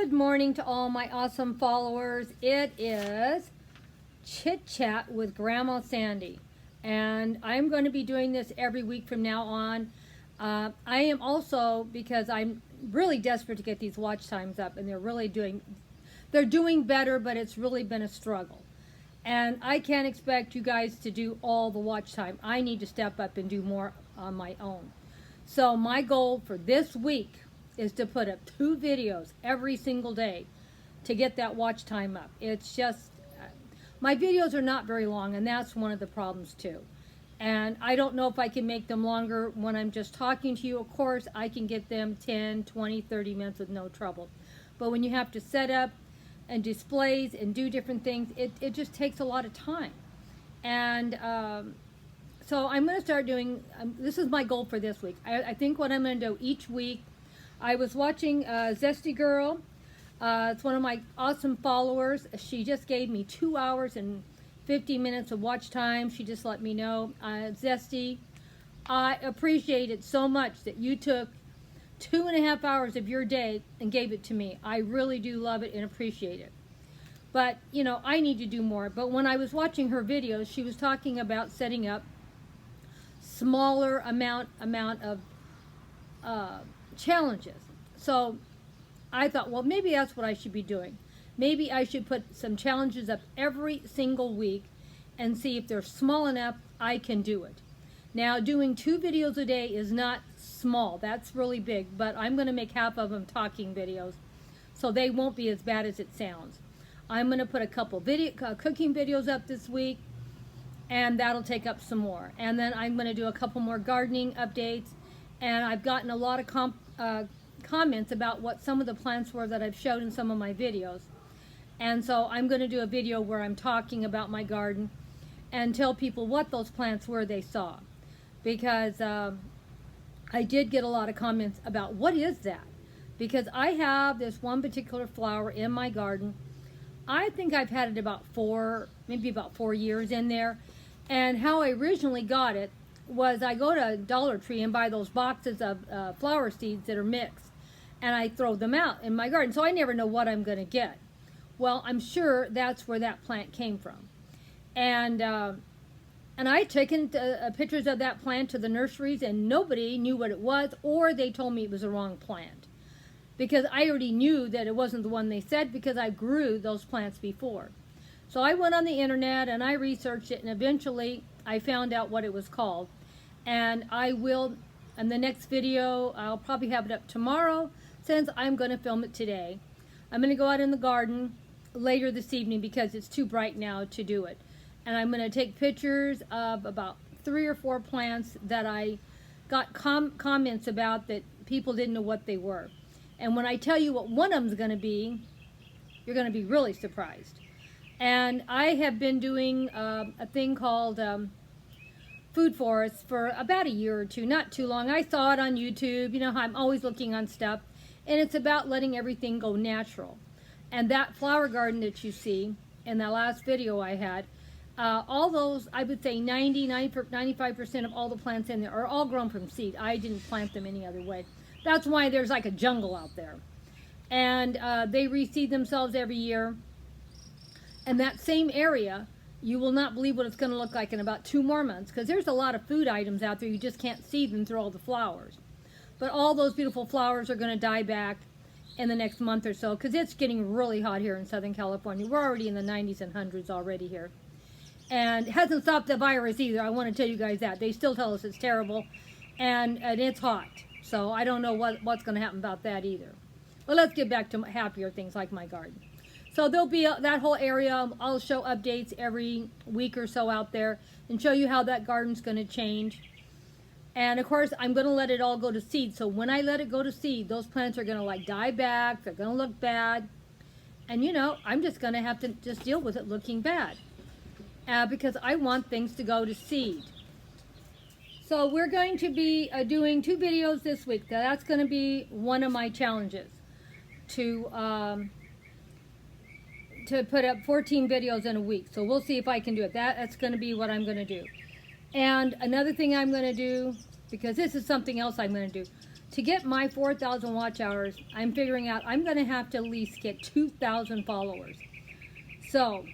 Good morning to all my awesome followers. It is Chit Chat with Grandma Sandy, and I'm going to be doing this every week from now on. I am also, because I'm really desperate to get these watch times up, and they're doing better, but it's really been a struggle. And I can't expect you guys to do all the watch time. I need to step up and do more on my own. So my goal for this week is to put up 2 videos every single day to get that watch time up. It's just, my videos are not very long, and that's one of the problems too. And I don't know if I can make them longer when I'm just talking to you. Of course, I can get them 10, 20, 30 minutes with no trouble. But when you have to set up and displays and do different things, it just takes a lot of time. And so I'm going to start doing, this is my goal for this week. I think what I'm going to do each week, I was watching Zesty Girl. It's one of my awesome followers. She just gave me 2 hours and 50 minutes of watch time. She just let me know. Zesty, I appreciate it so much that you took 2.5 hours of your day and gave it to me. I really do love it and appreciate it. But, you know, I need to do more. But when I was watching her videos, she was talking about setting up smaller amount of challenges. So I thought, well, maybe that's what I should be doing. Maybe I should put some challenges up every single week and see if they're small enough I can do it. Now, doing 2 videos a day is not small. That's really big, but I'm going to make half of them talking videos, so they won't be as bad as it sounds. I'm going to put a couple cooking videos up this week, and that'll take up some more. And then I'm going to do a couple more gardening updates, and I've gotten a lot of comments about what some of the plants were that I've showed in some of my videos. And so I'm going to do a video where I'm talking about my garden and tell people what those plants were they saw. Because I did get a lot of comments about what is that? Because I have this one particular flower in my garden. I think I've had it maybe about 4 years in there. And how I originally got it was I go to Dollar Tree and buy those boxes of flower seeds that are mixed, and I throw them out in my garden. So I never know what I'm going to get. Well, I'm sure that's where that plant came from. And I taken pictures of that plant to the nurseries, and nobody knew what it was, or they told me it was the wrong plant. Because I already knew that it wasn't the one they said, because I grew those plants before. So I went on the internet and I researched it, and eventually I found out what it was called. And I will, in the next video, I'll probably have it up tomorrow, since I'm going to film it today. I'm going to go out in the garden later this evening because it's too bright now to do it. And I'm going to take pictures of about 3 or 4 plants that I got comments about that people didn't know what they were. And when I tell you what one of them's going to be, you're going to be really surprised. And I have been doing a thing called food forests for about a year or 2, not too long. I saw it on YouTube. You know how I'm always looking on stuff. And it's about letting everything go natural. And that flower garden that you see in the last video I had, all those, I would say 95% of all the plants in there are all grown from seed. I didn't plant them any other way. That's why there's like a jungle out there. And they reseed themselves every year. And that same area, you will not believe what it's going to look like in about 2 more months, because there's a lot of food items out there. You just can't see them through all the flowers. But all those beautiful flowers are going to die back in the next month or so, because it's getting really hot here in Southern California. We're already in the 90s and 100s already here. And it hasn't stopped the virus either. I want to tell you guys that. They still tell us it's terrible, and it's hot. So I don't know what's going to happen about that either. But let's get back to happier things like my garden. So there'll be that whole area. I'll show updates every week or so out there and show you how that garden's going to change. And of course, I'm going to let it all go to seed. So when I let it go to seed, those plants are going to like die back. They're going to look bad. And you know, I'm just going to have to just deal with it looking bad. Because I want things to go to seed. So we're going to be doing 2 videos this week. That's going to be one of my challenges. To put up 14 videos in a week. So we'll see if I can do it. That's going to be what I'm going to do. And another thing I'm going to do, because this is something else I'm going to do, to get my 4,000 watch hours, I'm figuring out I'm going to have to at least get 2,000 followers. So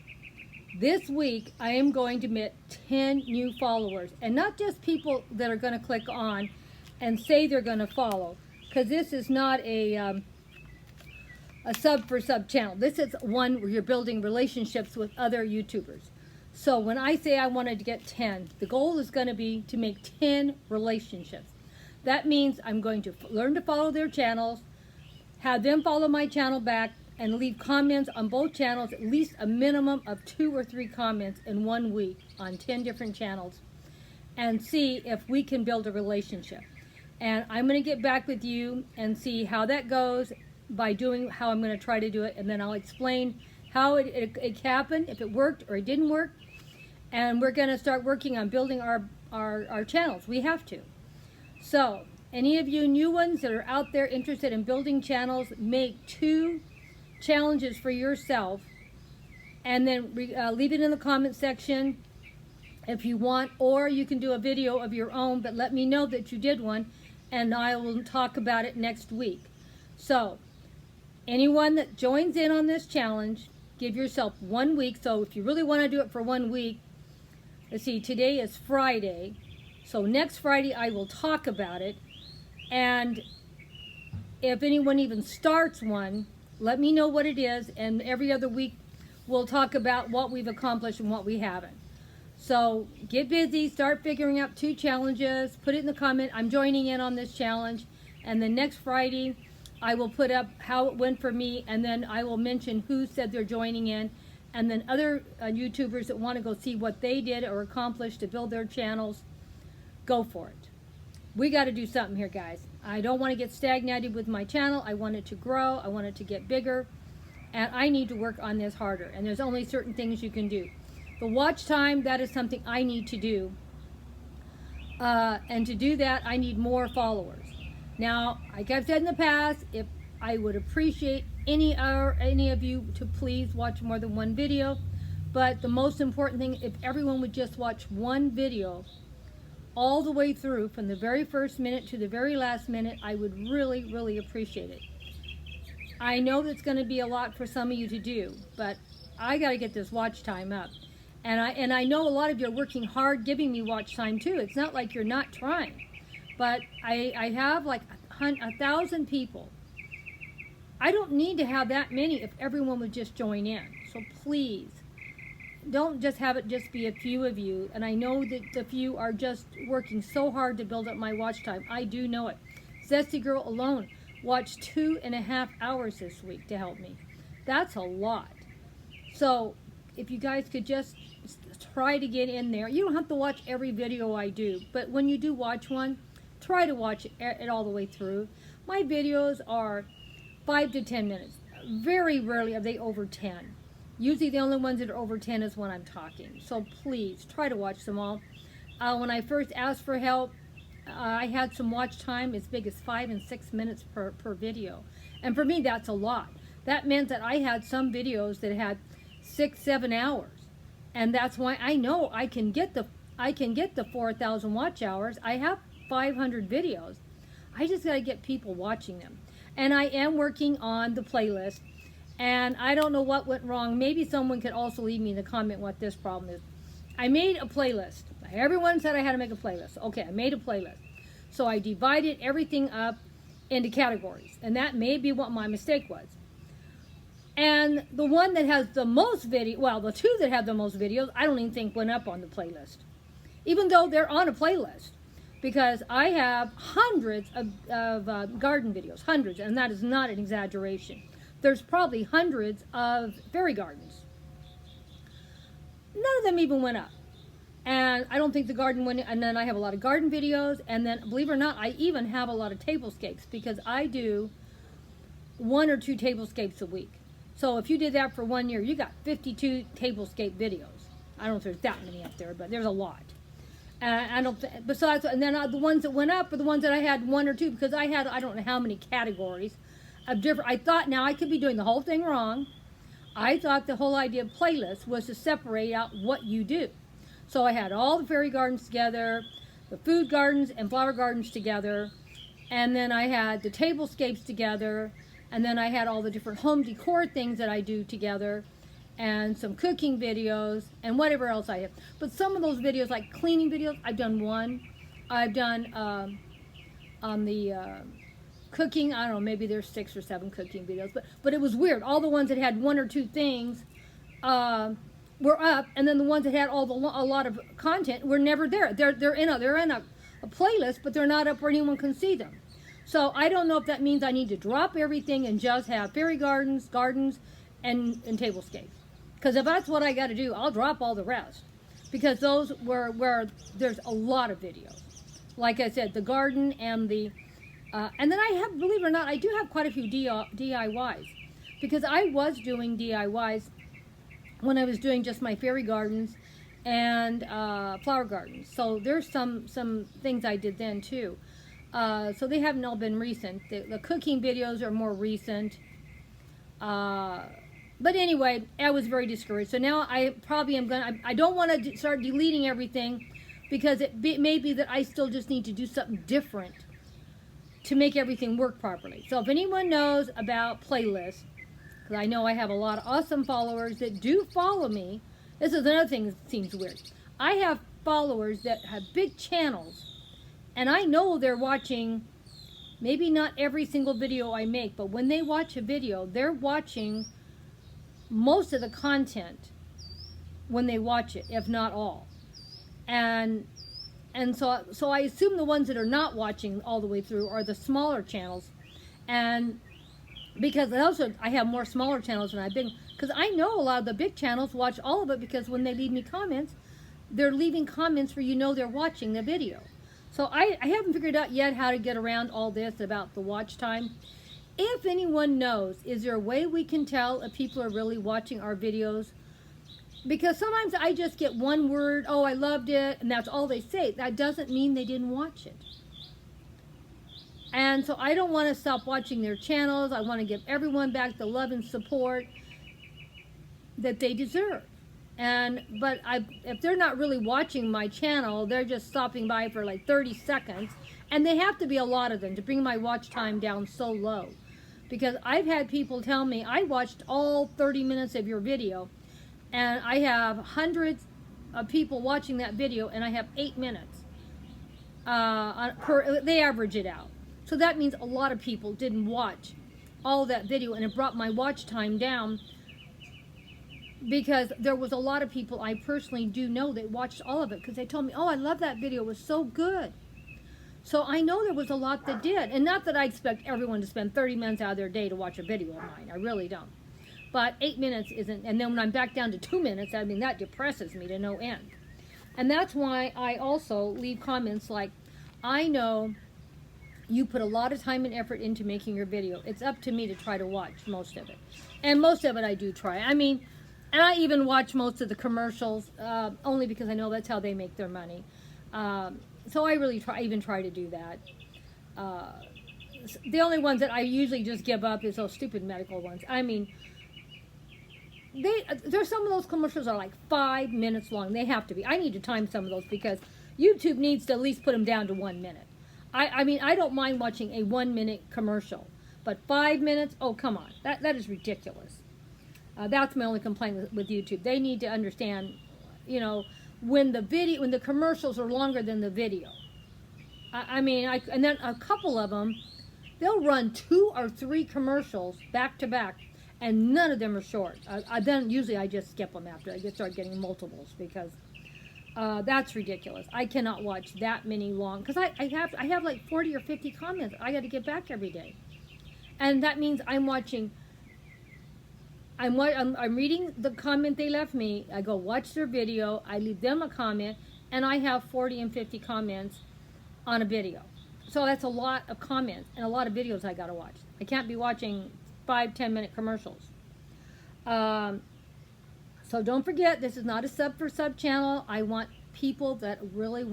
this week, I am going to get 10 new followers, and not just people that are going to click on and say they're going to follow, because this is not a sub for sub channel. This is one where you're building relationships with other YouTubers. So when I say I wanted to get 10, the goal is going to be to make 10 relationships. That means I'm going to learn to follow their channels, have them follow my channel back, and leave comments on both channels, at least a minimum of 2 or 3 comments in 1 week on 10 different channels, and see if we can build a relationship. And I'm going to get back with you and see how that goes by doing how I'm going to try to do it, and then I'll explain how it happened, if it worked or it didn't work, and we're going to start working on building our channels. We have to. So, any of you new ones that are out there interested in building channels, make 2 challenges for yourself, and then leave it in the comment section if you want, or you can do a video of your own, but let me know that you did one, and I will talk about it next week. So, anyone that joins in on this challenge, give yourself 1 week. So if you really want to do it for 1 week, let's see, today is Friday. So next Friday I will talk about it. And if anyone even starts one, let me know what it is. And every other week we'll talk about what we've accomplished and what we haven't. So get busy, start figuring out 2 challenges, put it in the comment, I'm joining in on this challenge. And then next Friday, I will put up how it went for me, and then I will mention who said they're joining in, and then other YouTubers that want to go see what they did or accomplished to build their channels, go for it. We got to do something here, guys. I don't want to get stagnated with my channel. I want it to grow. I want it to get bigger, and I need to work on this harder, and there's only certain things you can do. The watch time, that is something I need to do, and to do that, I need more followers. Now, like I've said in the past, if I would appreciate any of you to please watch more than 1 video, but the most important thing, if everyone would just watch 1 video all the way through, from the very first minute to the very last minute, I would really, really appreciate it. I know that's going to be a lot for some of you to do, but I got to get this watch time up. And I know a lot of you are working hard giving me watch time too. It's not like you're not trying. But I have like 1,000 people. I don't need to have that many if everyone would just join in. So please, don't just have it just be a few of you. And I know that the few are just working so hard to build up my watch time. I do know it. Zesty Girl alone watched 2.5 hours this week to help me. That's a lot. So if you guys could just try to get in there. You don't have to watch every video I do, but when you do watch one, try to watch it all the way through. My videos are 5 to 10 minutes. Very rarely are they over 10. Usually the only ones that are over 10 is when I'm talking. So please, try to watch them all. When I first asked for help, I had some watch time as big as 5 and 6 minutes per video. And for me, that's a lot. That meant that I had some videos that had 6-7 hours. And that's why I know I can get the 4,000 watch hours. I have 500 videos. I just got to get people watching them. And I am working on the playlist. And I don't know what went wrong. Maybe someone could also leave me in the comment what this problem is. I made a playlist. Everyone said I had to make a playlist. Okay, I made a playlist. So I divided everything up into categories. And that may be what my mistake was. And the one that has the most video, well, the 2 that have the most videos, I don't even think went up on the playlist. Even though they're on a playlist. Because I have hundreds of garden videos. Hundreds, and that is not an exaggeration. There's probably hundreds of fairy gardens. None of them even went up. And I don't think the garden went, and then I have a lot of garden videos, and then, believe it or not, I even have a lot of tablescapes, because I do 1 or 2 tablescapes a week. So if you did that for 1 year, you got 52 tablescape videos. I don't know if there's that many up there, but there's a lot. Besides, and then the ones that went up are the ones that I had 1 or 2, because I had, I don't know how many categories of different. I thought, now I could be doing the whole thing wrong. I thought the whole idea of playlists was to separate out what you do. So I had all the fairy gardens together, the food gardens and flower gardens together, and then I had the tablescapes together, and then I had all the different home decor things that I do together, and some cooking videos, and whatever else I have. But some of those videos, like cleaning videos, I've done one. I've done on the cooking, I don't know, maybe there's 6 or 7 cooking videos, but it was weird. All the ones that had 1 or 2 things were up, and then the ones that had a lot of content were never there. They're in a playlist, but they're not up where anyone can see them. So I don't know if that means I need to drop everything and just have fairy gardens, and tablescapes. Because if that's what I got to do, I'll drop all the rest. Because those where there's a lot of videos. Like I said, the garden and the... and then I have, believe it or not, I do have quite a few DIYs. Because I was doing DIYs when I was doing just my fairy gardens and flower gardens. So there's some things I did then too. So they haven't all been recent. The cooking videos are more recent. But anyway, I was very discouraged. So now I probably am I don't want to start deleting everything, because it may be that I still just need to do something different to make everything work properly. So if anyone knows about playlists, because I know I have a lot of awesome followers that do follow me. This is another thing that seems weird. I have followers that have big channels, and I know they're watching maybe not every single video I make, but when they watch a video, they're watching most of the content when they watch it, if not all. And so I assume the ones that are not watching all the way through are the smaller channels. And because also I have more smaller channels than I've been, because I know a lot of the big channels watch all of it, because when they leave me comments, they're leaving comments where they're watching the video. So I haven't figured out yet how to get around all this about the watch time. If anyone knows, is there a way we can tell if people are really watching our videos? Because sometimes I just get one word, oh, I loved it, and that's all they say. That doesn't mean they didn't watch it. And so I don't want to stop watching their channels. I want to give everyone back the love and support that they deserve. But if they're not really watching my channel, they're just stopping by for like 30 seconds. And they have to be a lot of them to bring my watch time down so low. Because I've had people tell me, I watched all 30 minutes of your video, and I have hundreds of people watching that video, and I have 8 minutes. They average it out. So that means a lot of people didn't watch all that video, and it brought my watch time down, because there was a lot of people I personally do know that watched all of it, because they told me, oh, I love that video, it was so good. So I know there was a lot that did. And not that I expect everyone to spend 30 minutes out of their day to watch a video of mine. I really don't. But 8 minutes isn't, and then when I'm back down to 2 minutes, I mean, that depresses me to no end. And that's why I also leave comments like, I know you put a lot of time and effort into making your video. It's up to me to try to watch most of it. And most of it I do try. I mean, and I even watch most of the commercials, only because I know that's how they make their money. So I really try to do that. The only ones that I usually just give up is those stupid medical ones. I mean, there's some of those commercials are like 5 minutes long. They have to be. I need to time some of those, because YouTube needs to at least put them down to 1 minute. I mean, I don't mind watching a 1 minute commercial, but 5 minutes? Oh, come on. That is ridiculous. That's my only complaint with YouTube. They need to understand, when the commercials are longer than the video. And then a couple of them, they'll run 2 or 3 commercials back to back, and none of them are short. Then usually I just skip them after I start getting multiples, because that's ridiculous. I cannot watch that many long, because I have like 40 or 50 comments I got to get back every day, and that means I'm reading the comment they left me. I go watch their video. I leave them a comment, and I have 40 and 50 comments on a video. So that's a lot of comments and a lot of videos I got to watch. I can't be watching 5-10 minute commercials. So don't forget, this is not a sub for sub channel. I want people that really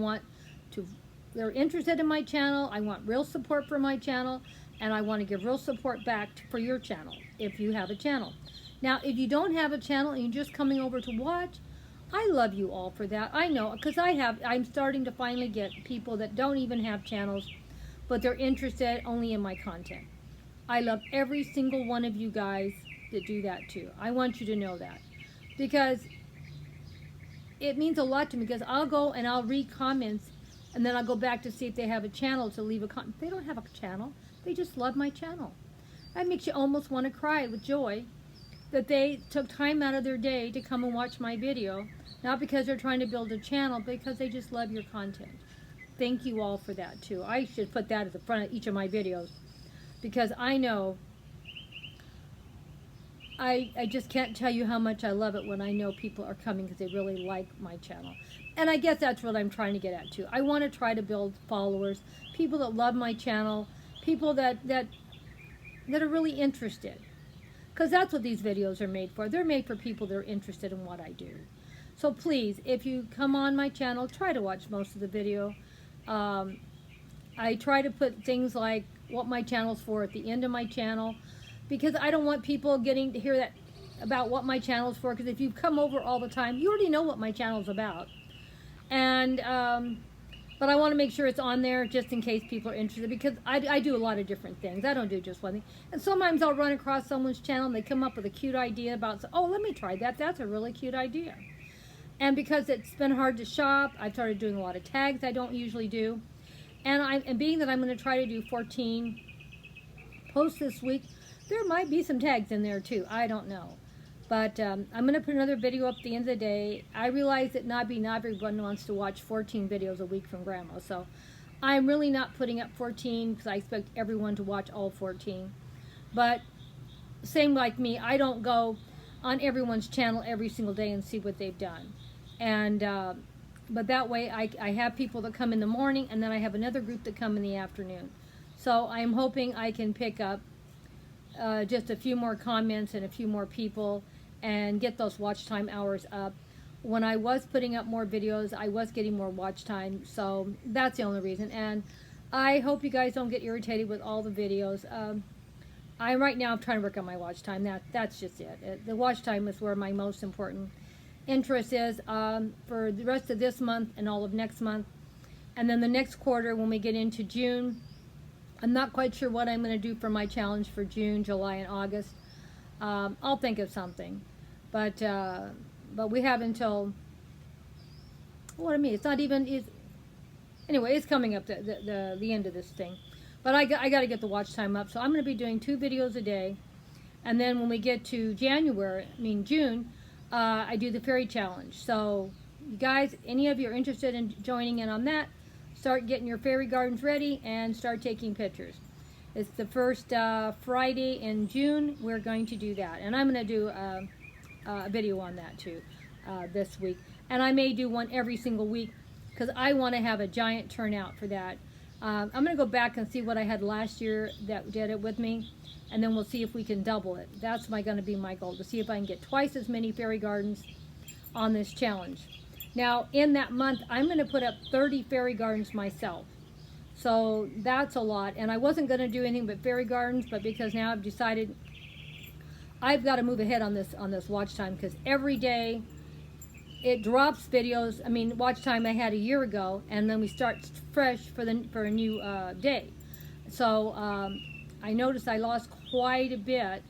they're interested in my channel. I want real support for my channel, and I want to give real support back for your channel if you have a channel. Now, if you don't have a channel and you're just coming over to watch, I love you all for that. I know, because I'm starting to finally get people that don't even have channels but they're interested only in my content. I love every single one of you guys that do that too. I want you to know that, because it means a lot to me, because I'll go and I'll read comments, and then I'll go back to see if they have a channel to leave a comment. They don't have a channel. They just love my channel. That makes you almost want to cry with joy that they took time out of their day to come and watch my video, not because they're trying to build a channel, but because they just love your content. Thank you all for that too. I should put that at the front of each of my videos, because I know I just can't tell you how much I love it when I know people are coming because they really like my channel. And I guess that's what I'm trying to get at too. I want to try to build followers, people that love my channel, people that are really interested. Because that's what these videos are made for. They're made for people that are interested in what I do. So please, if you come on my channel, try to watch most of the video. I try to put things like what my channel's for at the end of my channel, because I don't want people getting to hear that about what my channel's for, because if you've come over all the time, you already know what my channel's about. And but I want to make sure it's on there just in case people are interested, because I do a lot of different things. I don't do just one thing. And sometimes I'll run across someone's channel and they come up with a cute idea about, oh, let me try that. That's a really cute idea. And because it's been hard to shop, I've started doing a lot of tags I don't usually do. And being that I'm going to try to do 14 posts this week, there might be some tags in there too. I don't know. But I'm going to put another video up at the end of the day. I realize that not everyone wants to watch 14 videos a week from Grandma. So I'm really not putting up 14 because I expect everyone to watch all 14. But same like me, I don't go on everyone's channel every single day and see what they've done. And but that way I have people that come in the morning, and then I have another group that come in the afternoon. So I'm hoping I can pick up just a few more comments and a few more people and get those watch time hours up. When I was putting up more videos, I was getting more watch time, so that's the only reason. And I hope you guys don't get irritated with all the videos. I'm right now trying to work on my watch time. That's just it. The watch time is where my most important interest is for the rest of this month and all of next month. And then the next quarter, when we get into June, I'm not quite sure what I'm going to do for my challenge for June, July, and August. I'll think of something. But we have until, what I mean, it's not even, anyway, it's coming up the end of this thing. But I got to get the watch time up. So I'm going to be doing 2 videos a day. And then when we get to June, I do the fairy challenge. So you guys, any of you are interested in joining in on that, start getting your fairy gardens ready and start taking pictures. It's the first Friday in June. We're going to do that. And I'm going to do a video on that too this week. And I may do one every single week because I want to have a giant turnout for that. I'm going to go back and see what I had last year that did it with me, and then we'll see if we can double it. That's going to be my goal, to see if I can get twice as many fairy gardens on this challenge. Now, in that month, I'm going to put up 30 fairy gardens myself. So that's a lot. And I wasn't going to do anything but fairy gardens, but because now I've decided I've got to move ahead on this watch time, because every day it drops videos. I mean, watch time I had a year ago, and then we start fresh for a new day. So I noticed I lost quite a bit.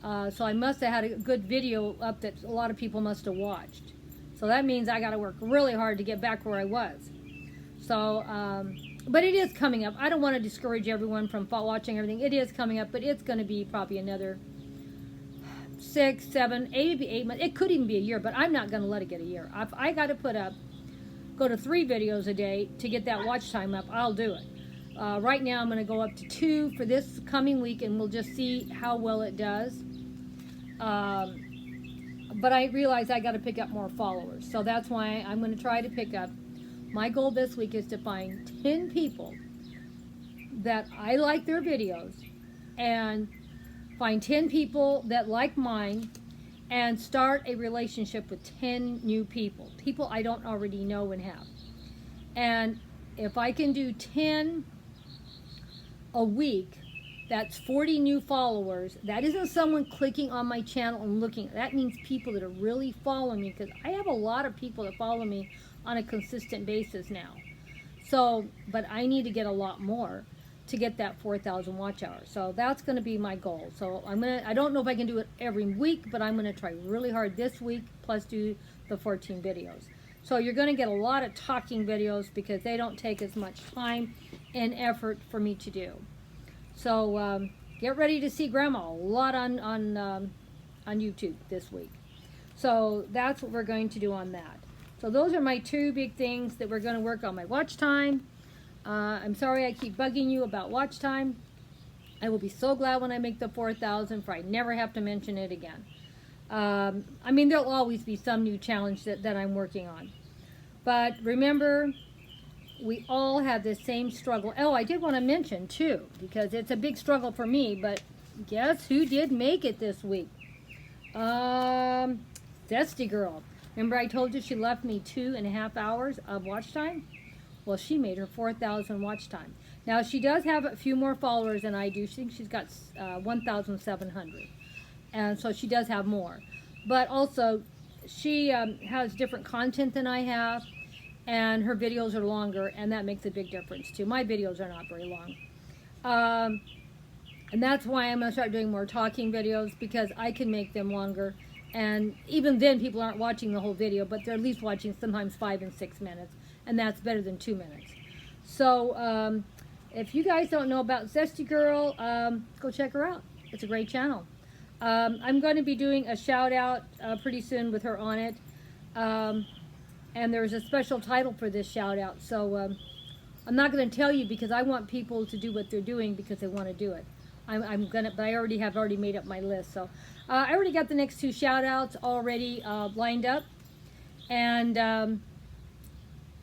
So I must have had a good video up that a lot of people must have watched. So that means I got to work really hard to get back where I was. So, but it is coming up. I don't want to discourage everyone from watching everything. It is coming up, but it's going to be probably another 6, 7, maybe 8 months. It could even be a year, but I'm not going to let it get a year. If I got to go to 3 videos a day to get that watch time up, I'll do it. Right now I'm going to go up to 2 for this coming week, and we'll just see how well it does. But I realize I got to pick up more followers, so that's why I'm going to try to pick up. My goal this week is to find 10 people that I like their videos, and find 10 people that like mine, and start a relationship with 10 new people I don't already know and have. And if I can do 10 a week, that's 40 new followers. That isn't someone clicking on my channel and looking. That means people that are really following me, because I have a lot of people that follow me on a consistent basis now. So, but I need to get a lot more to get that 4,000 watch hours. So that's going to be my goal. So I don't know if I can do it every week, but I'm going to try really hard this week, plus do the 14 videos. So you're going to get a lot of talking videos because they don't take as much time and effort for me to do. So get ready to see Grandma a lot on YouTube this week. So that's what we're going to do on that. So those are my two big things that we're going to work on. My watch time. I'm sorry I keep bugging you about watch time. I will be so glad when I make the 4,000 for I never have to mention it again. I mean, there'll always be some new challenge that I'm working on. But remember, we all have the same struggle. Oh, I did want to mention, too, because it's a big struggle for me, but guess who did make it this week? Zesty Girl. Remember I told you she left me 2.5 hours of watch time? Well, she made her 4,000 watch time. Now, she does have a few more followers than I do. She thinks she's got 1,700. And so she does have more. But also, she has different content than I have. And her videos are longer. And that makes a big difference, too. My videos are not very long. And that's why I'm going to start doing more talking videos. Because I can make them longer. And even then, people aren't watching the whole video. But they're at least watching sometimes 5 and 6 minutes. And that's better than 2 minutes. So, if you guys don't know about Zesty Girl, go check her out. It's a great channel. I'm going to be doing a shout out pretty soon with her on it. And there's a special title for this shout out. So, I'm not going to tell you because I want people to do what they're doing because they want to do it. But I already made up my list. So, I already got the next 2 shout outs already lined up. And,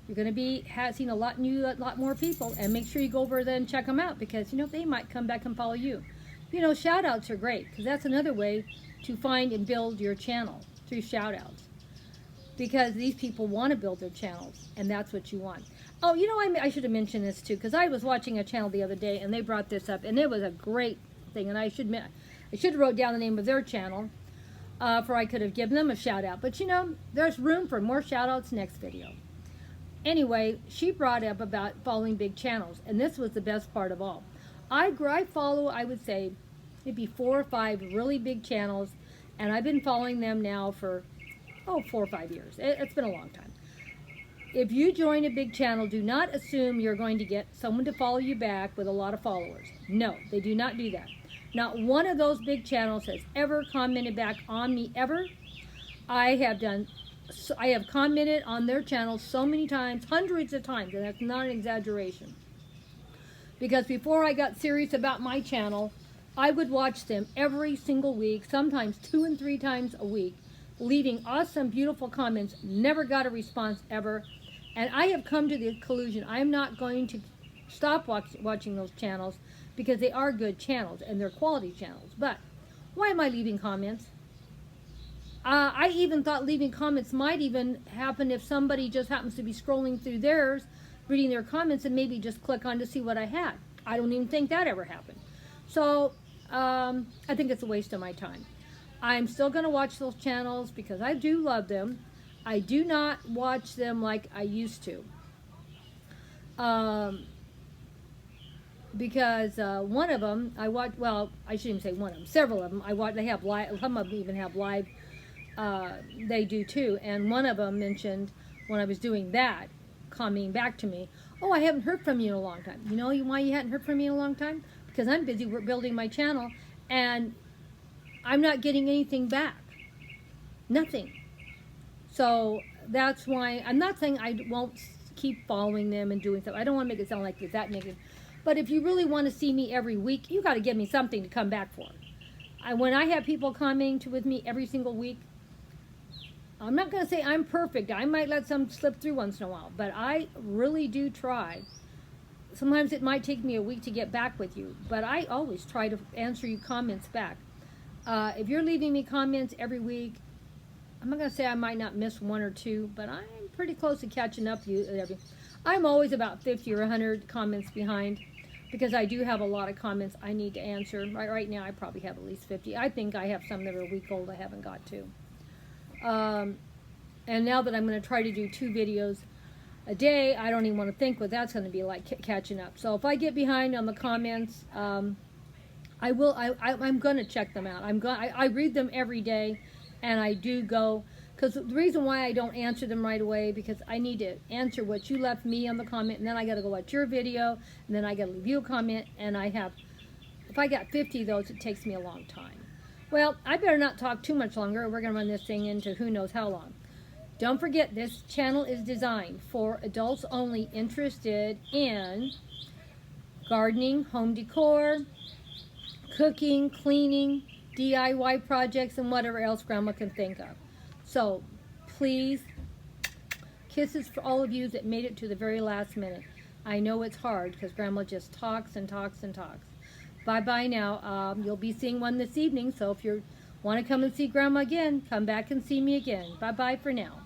you're going to be seeing a lot more people, and make sure you go over there and check them out because, you know, they might come back and follow you. You know, shout outs are great because that's another way to find and build your channel through shout outs because these people want to build their channels and that's what you want. Oh, you know, I should have mentioned this too because I was watching a channel the other day and they brought this up and it was a great thing and I should have wrote down the name of their channel for I could have given them a shout out. But, you know, there's room for more shout outs next video. Anyway, she brought up about following big channels, and this was the best part of all. I follow, I would say, maybe 4 or 5 really big channels, and I've been following them now for, 4 or 5 years. It's been a long time. If you join a big channel, do not assume you're going to get someone to follow you back with a lot of followers. No, they do not do that. Not one of those big channels has ever commented back on me, ever. I have commented on their channel so many times, hundreds of times, and that's not an exaggeration. Because before I got serious about my channel, I would watch them every single week, sometimes 2 and 3 times a week, leaving awesome, beautiful comments, never got a response ever. And I have come to the conclusion I'm not going to stop watching those channels because they are good channels and they're quality channels. But why am I leaving comments? I even thought leaving comments might even happen if somebody just happens to be scrolling through theirs, reading their comments, and maybe just click on to see what I had. I don't even think that ever happened. So I think it's a waste of my time. I'm still going to watch those channels because I do love them. I do not watch them like I used to. Because one of them, I watch, well, I shouldn't even say one of them, several of them, I watch, they have live, some of them even have live. They do too, and one of them mentioned when I was doing that, coming back to me, oh, I haven't heard from you in a long time. You know why you hadn't heard from me in a long time? Because I'm busy building my channel, and I'm not getting anything back. Nothing. So that's why, I'm not saying I won't keep following them and doing stuff. I don't want to make it sound like it's that negative. But if you really want to see me every week, you got to give me something to come back for. When I have people coming with me every single week, I'm not going to say I'm perfect. I might let some slip through once in a while, but I really do try. Sometimes it might take me a week to get back with you, but I always try to answer you comments back. If you're leaving me comments every week, I'm not going to say I might not miss 1 or 2, but I'm pretty close to catching up. I'm always about 50 or 100 comments behind because I do have a lot of comments I need to answer. Right now I probably have at least 50. I think I have some that are a week old I haven't got to. And now that I'm going to try to do 2 videos a day, I don't even want to think what that's going to be like catching up. So if I get behind on the comments, I'm going to check them out. I read them every day, and I do go, because the reason why I don't answer them right away, because I need to answer what you left me on the comment, and then I got to go watch your video, and then I got to leave you a comment, and if I got 50 of those, it takes me a long time. Well, I better not talk too much longer. We're going to run this thing into who knows how long. Don't forget, this channel is designed for adults only interested in gardening, home decor, cooking, cleaning, DIY projects, and whatever else Grandma can think of. So, please, kisses for all of you that made it to the very last minute. I know it's hard because Grandma just talks and talks and talks. Bye-bye now. You'll be seeing one this evening, so if you want to come and see Grandma again, come back and see me again. Bye-bye for now.